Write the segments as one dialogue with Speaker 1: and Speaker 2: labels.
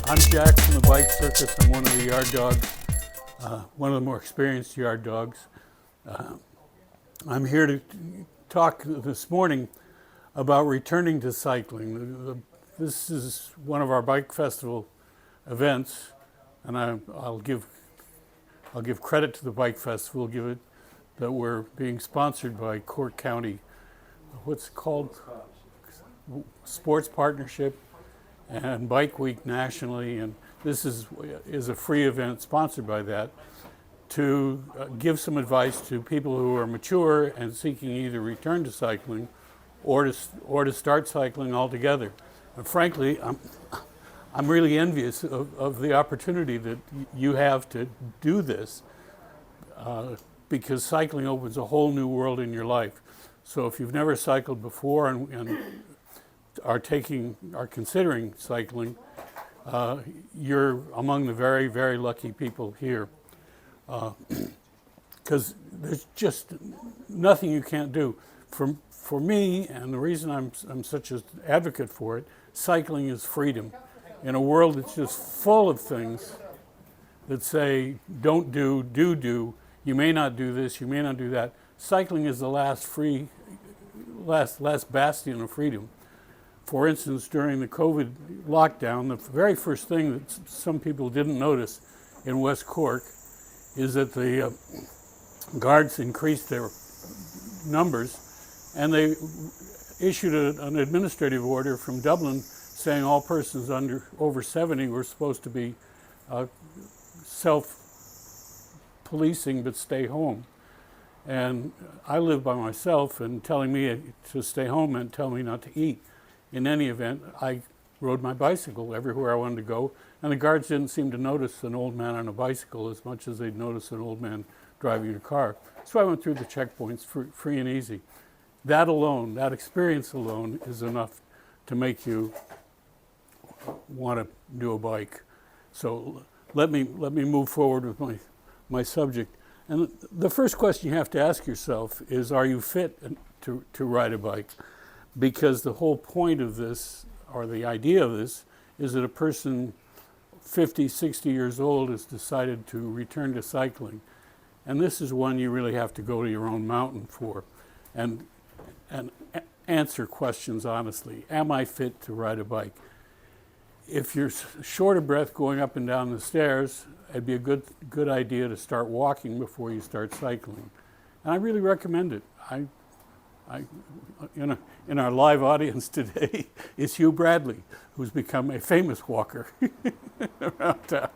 Speaker 1: I'm Jack from the bike circus. I'm one of the yard dogs, one of the more experienced yard dogs. I'm here to talk this morning about returning to cycling. This is one of our bike festival events, and I'll give credit to the bike festival, give it that we're being sponsored by Cork County. What's it called? Sports Partnership and Bike Week nationally, and this is a free event sponsored by that to give some advice to people who are mature and seeking either return to cycling or to start cycling altogether. And frankly, I'm really envious of the opportunity that you have to do this because cycling opens a whole new world in your life. So if you've never cycled before and are considering cycling, you're among the very, very lucky people here. Because there's just nothing you can't do. For me, and the reason I'm such an advocate for it, cycling is freedom. In a world that's just full of things that say, don't do, you may not do this, you may not do that. Cycling is the last bastion of freedom. For instance, during the COVID lockdown, the very first thing that some people didn't notice in West Cork is that the guards increased their numbers, and they issued an administrative order from Dublin saying all persons over 70 were supposed to be self-policing but stay home. And I live by myself, and telling me to stay home meant telling me not to eat. In any event, I rode my bicycle everywhere I wanted to go, and the guards didn't seem to notice an old man on a bicycle as much as they'd notice an old man driving a car. So I went through the checkpoints free and easy. That alone, that experience alone, is enough to make you want to do a bike. So let me move forward with my subject. And the first question you have to ask yourself is, are you fit to ride a bike? Because the whole point of this, or the idea of this, is that a person 50, 60 years old has decided to return to cycling. And this is one you really have to go to your own mountain for and answer questions honestly. Am I fit to ride a bike? If you're short of breath going up and down the stairs, it'd be a good idea to start walking before you start cycling. And I really recommend it. In our live audience today is Hugh Bradley, who's become a famous walker around town.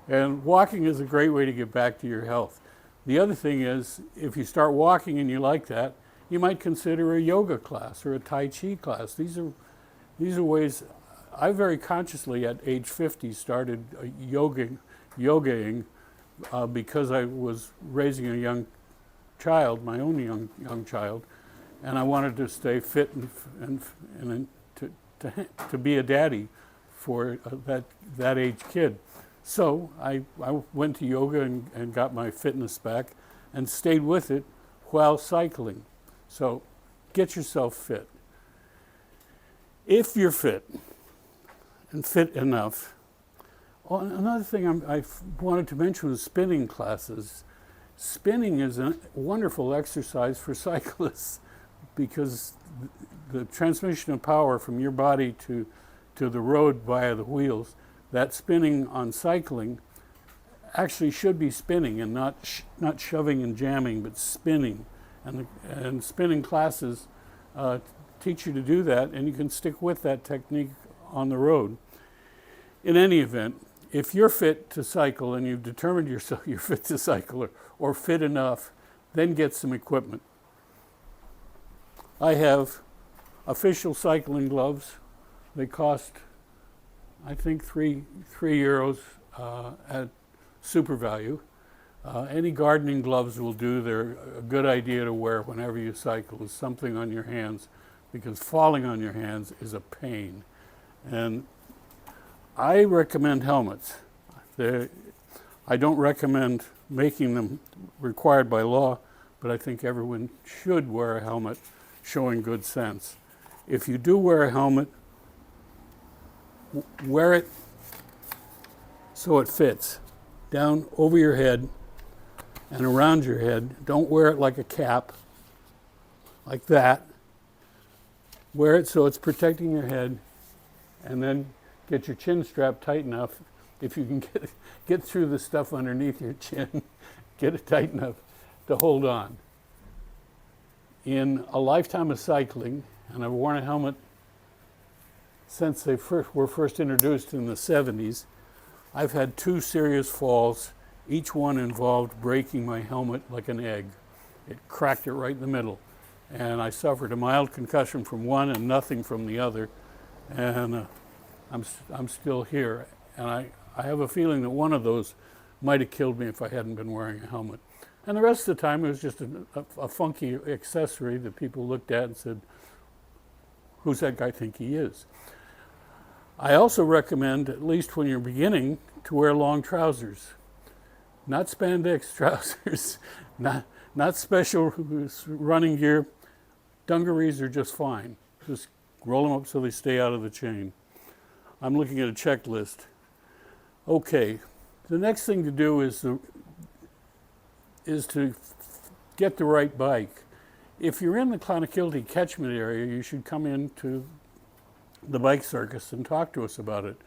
Speaker 1: And walking is a great way to get back to your health. The other thing is, if you start walking and you like that, you might consider a yoga class or a Tai Chi class. These are ways. I very consciously at age 50 started yogaing because I was raising a young child, my own young child, and I wanted to stay fit and to be a daddy for that age kid. So I went to yoga and got my fitness back and stayed with it while cycling. So get yourself fit. If you're fit and fit enough, another thing I wanted to mention was spinning classes. Spinning is a wonderful exercise for cyclists because the transmission of power from your body to the road via the wheels, that spinning on cycling actually should be spinning and not shoving and jamming, but spinning. And spinning classes teach you to do that, and you can stick with that technique on the road. In any event, if you're fit to cycle and you've determined yourself you're fit to cycle or fit enough, then get some equipment. I have official cycling gloves. They cost, I think, €3 at super value. Any gardening gloves will do. They're a good idea to wear whenever you cycle, is something on your hands, because falling on your hands is a pain. And I recommend helmets. I don't recommend making them required by law, but I think everyone should wear a helmet showing good sense. If you do wear a helmet, wear it so it fits down over your head and around your head. Don't wear it like a cap, like that. Wear it so it's protecting your head, and then get your chin strap tight enough. If you can get through the stuff underneath your chin, get it tight enough to hold on. In a lifetime of cycling, and I've worn a helmet since they were first introduced in the 70s, I've had 2 serious falls. Each one involved breaking my helmet like an egg. It cracked it right in the middle. And I suffered a mild concussion from one and nothing from the other. And I'm still here. And I have a feeling that one of those might have killed me if I hadn't been wearing a helmet. And the rest of the time it was just a funky accessory that people looked at and said, who's that guy think he is? I also recommend, at least when you're beginning, to wear long trousers. Not spandex trousers, not special running gear. Dungarees are just fine. Just roll them up so they stay out of the chain. I'm looking at a checklist. Okay, the next thing to do is to get the right bike. If you're in the Clonakilty catchment area, you should come into the bike circus and talk to us about it.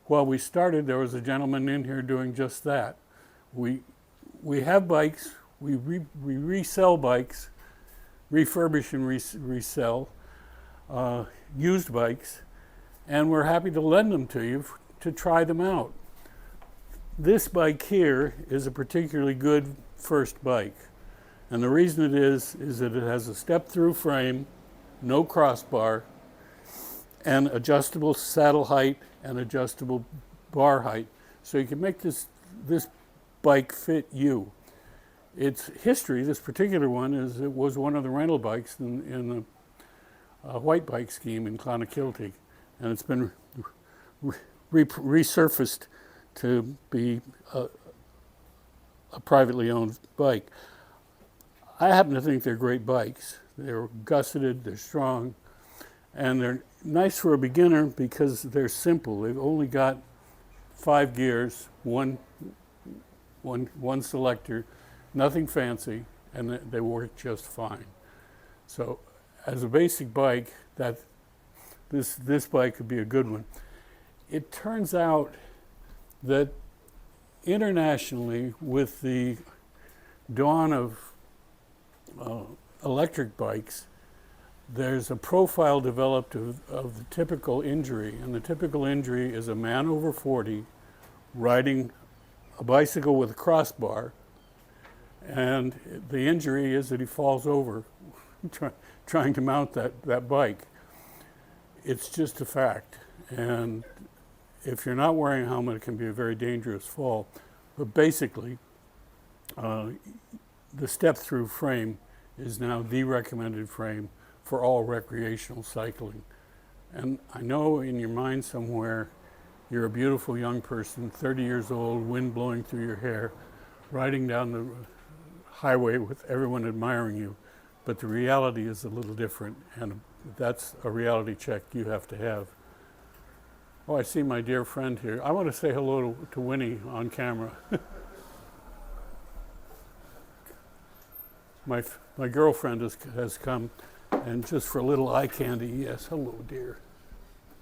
Speaker 1: While we started, there was a gentleman in here doing just that. We have bikes, we resell bikes, refurbish and resell used bikes, and we're happy to lend them to you to try them out. This bike here is a particularly good first bike. And the reason it is that it has a step-through frame, no crossbar, and adjustable saddle height and adjustable bar height. So you can make this bike fit you. Its history, this particular one, is it was one of the rental bikes in the white bike scheme in Clonakilty. And it's been resurfaced to be a privately owned bike. I happen to think they're great bikes. They're gusseted, they're strong, and they're nice for a beginner because they're simple. They've only got 5 gears, one selector, nothing fancy, and they work just fine. So as a basic bike, this bike could be a good one. It turns out that internationally, with the dawn of electric bikes, there's a profile developed of the typical injury. And the typical injury is a man over 40 riding a bicycle with a crossbar. And the injury is that he falls over trying to mount that bike. It's just a fact. And if you're not wearing a helmet, it can be a very dangerous fall. But basically, the step-through frame is now the recommended frame for all recreational cycling. And I know in your mind somewhere, you're a beautiful young person, 30 years old, wind blowing through your hair, riding down the highway with everyone admiring you. But the reality is a little different, and that's a reality check you have to have. Oh, I see my dear friend here. I want to say hello to Winnie on camera. My girlfriend has come, and just for a little eye candy, yes, hello, dear.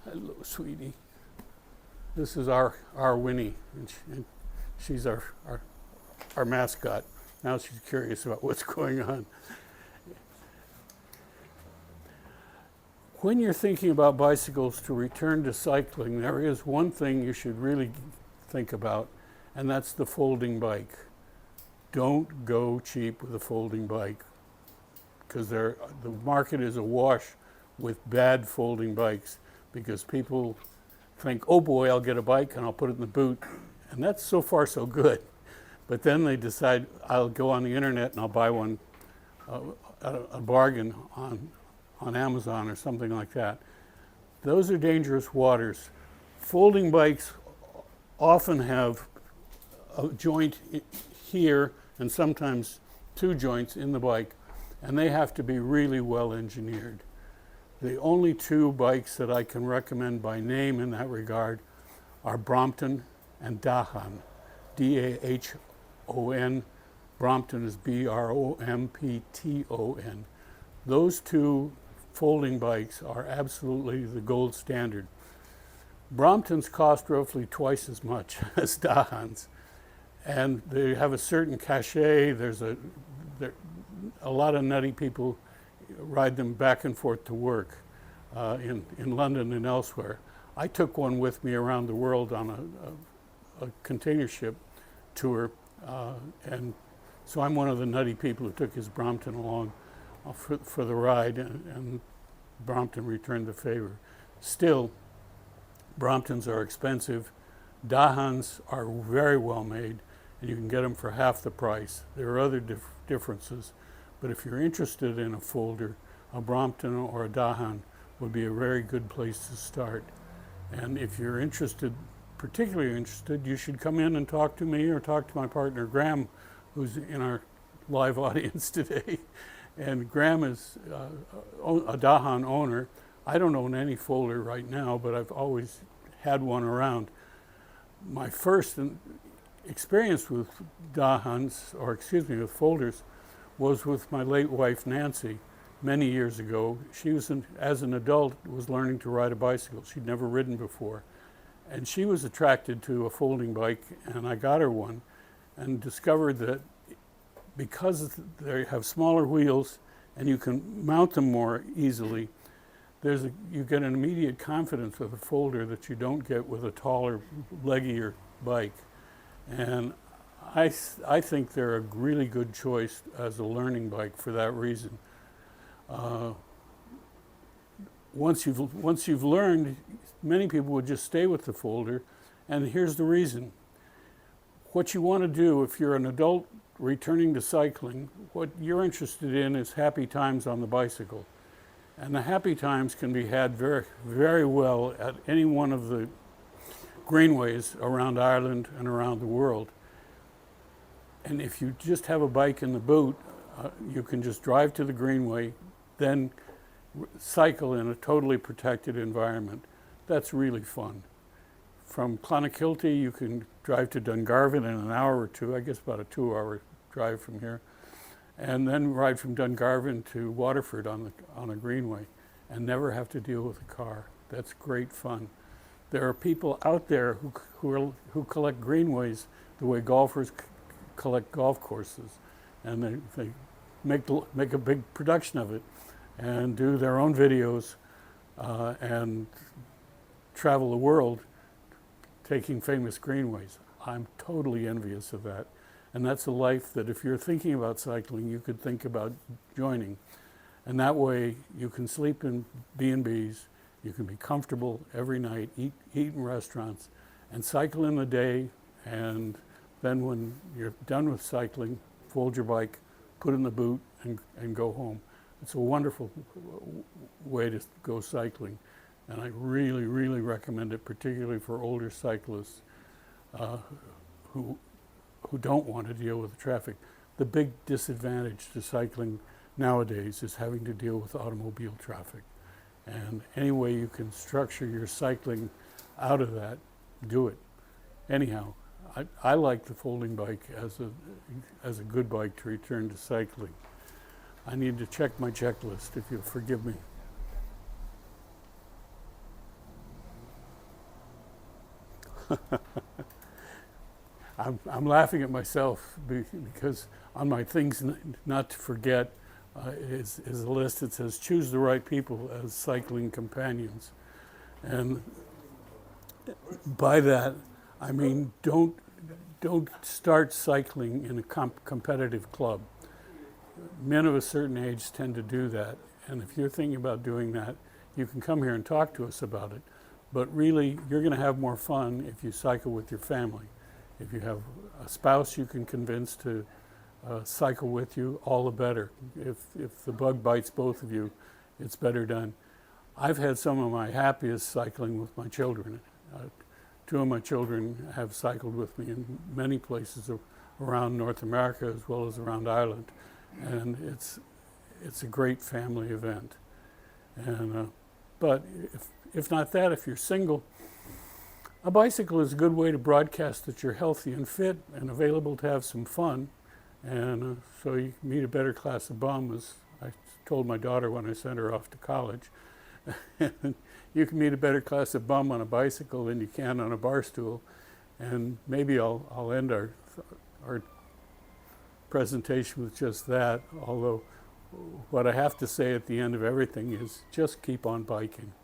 Speaker 1: Hello, sweetie. This is our Winnie, and she's our mascot. Now she's curious about what's going on. When you're thinking about bicycles to return to cycling, there is one thing you should really think about, and that's the folding bike. Don't go cheap with a folding bike, because the market is awash with bad folding bikes, because people think, oh boy, I'll get a bike and I'll put it in the boot, and that's so far so good. But then they decide, I'll go on the internet and I'll buy one, a bargain on Amazon or something like that. Those are dangerous waters. Folding bikes often have a joint here and sometimes 2 joints in the bike, and they have to be really well engineered. The only 2 bikes that I can recommend by name in that regard are Brompton and Dahan, D-A-H-O-N. Brompton is B-R-O-M-P-T-O-N. Those two folding bikes are absolutely the gold standard. Bromptons cost roughly twice as much as Dahans, and they have a certain cachet. There, a lot of nutty people ride them back and forth to work in London and elsewhere. I took one with me around the world on a container ship tour, and so I'm one of the nutty people who took his Brompton along for the ride, and Brompton returned the favor. Still, Bromptons are expensive. Dahans are very well made, and you can get them for half the price. There are other differences, but if you're interested in a folder, a Brompton or a Dahan would be a very good place to start. And if you're interested, particularly interested, you should come in and talk to me or talk to my partner Graham, who's in our live audience today. And Graham is a Dahan owner. I don't own any folder right now, but I've always had one around. My first experience with Dahans, or excuse me, with folders, was with my late wife Nancy many years ago. She was, as an adult, was learning to ride a bicycle. She'd never ridden before. And she was attracted to a folding bike, and I got her one, and discovered that because they have smaller wheels and you can mount them more easily, you get an immediate confidence with a folder that you don't get with a taller, leggier bike. And I think they're a really good choice as a learning bike for that reason. Once you've learned, many people would just stay with the folder, and here's the reason. What you want to do if you're an adult returning to cycling, what you're interested in is happy times on the bicycle. And the happy times can be had very, very well at any one of the greenways around Ireland and around the world. And if you just have a bike in the boot, you can just drive to the greenway, then cycle in a totally protected environment. That's really fun. From Clonakilty, you can drive to Dungarvan in an hour or two, I guess about a 2-hour drive from here, and then ride from Dungarvan to Waterford on a greenway and never have to deal with a car. That's great fun. There are people out there who collect greenways the way golfers collect golf courses, and they make a big production of it and do their own videos and travel the world taking famous greenways. I'm totally envious of that. And that's a life that if you're thinking about cycling, you could think about joining. And that way you can sleep in B&Bs, you can be comfortable every night, eat in restaurants, and cycle in the day. And then when you're done with cycling, fold your bike, put it in the boot, and go home. It's a wonderful way to go cycling. And I really, really recommend it, particularly for older cyclists who don't want to deal with the traffic. The big disadvantage to cycling nowadays is having to deal with automobile traffic. And any way you can structure your cycling out of that, do it. Anyhow, I like the folding bike as a good bike to return to cycling. I need to check my checklist, if you'll forgive me. I'm laughing at myself because on my things not to forget is a list that says choose the right people as cycling companions. And by that, I mean don't start cycling in a competitive club. Men of a certain age tend to do that. And if you're thinking about doing that, you can come here and talk to us about it. But really, you're going to have more fun if you cycle with your family. If you have a spouse you can convince to cycle with you, all the better. If the bug bites both of you, it's better done. I've had some of my happiest cycling with my children. 2 of my children have cycled with me in many places around North America as well as around Ireland. And it's a great family event. And but if not that, if you're single, A bicycle is a good way to broadcast that you're healthy and fit and available to have some fun. And so you can meet a better class of bum, as I told my daughter when I sent her off to college. You can meet a better class of bum on a bicycle than you can on a bar stool. And maybe I'll end our presentation with just that, although what I have to say at the end of everything is just keep on biking.